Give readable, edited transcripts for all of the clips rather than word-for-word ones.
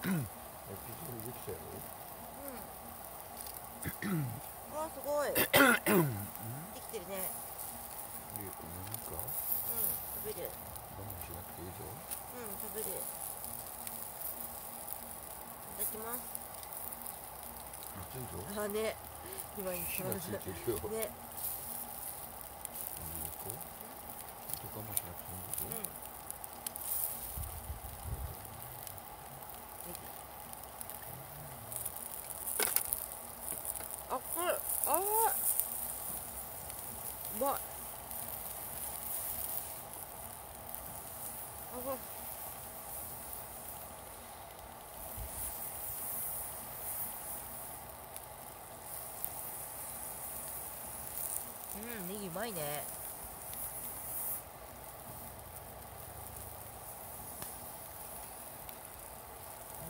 できたよ。わあすごい。できてるね。何か？食べる。我慢しなくていいぞ。食べる。いただきます。熱いぞ。あね。今に火がついてるよ。ね。いい子？我慢しなくていいんだぞ。あ、これ、あー、うまい。ネギうまいね。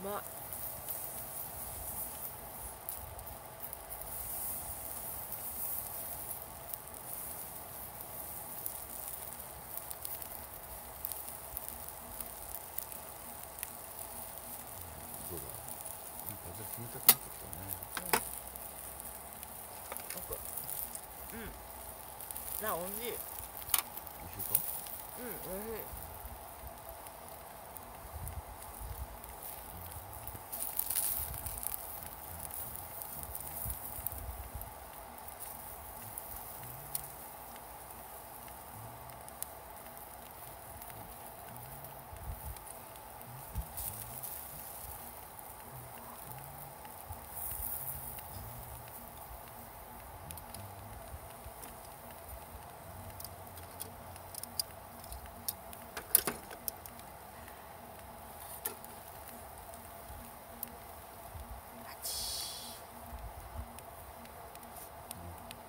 うまい。どうだ？風冷たくなってきたね。な、おいしい。美味しいか？おいしい。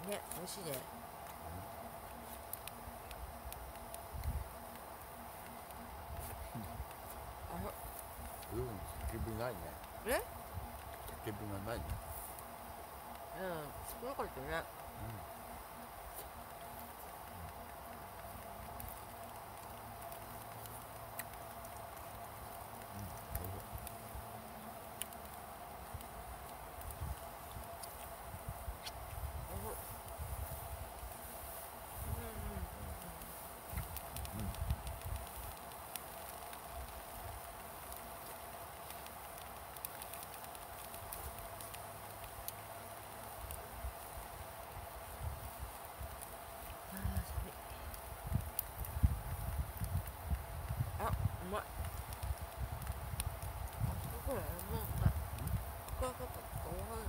ね、美味しいね。焚き火ないね。焚き火がないね。少なかったね。あ、うまい。これ、もううまい。これ、おいしい。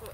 これ。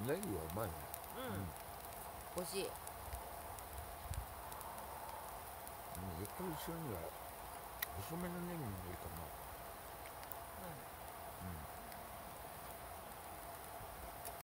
ネギはうまいね。美味しい。やっぱり後ろには細めのネギの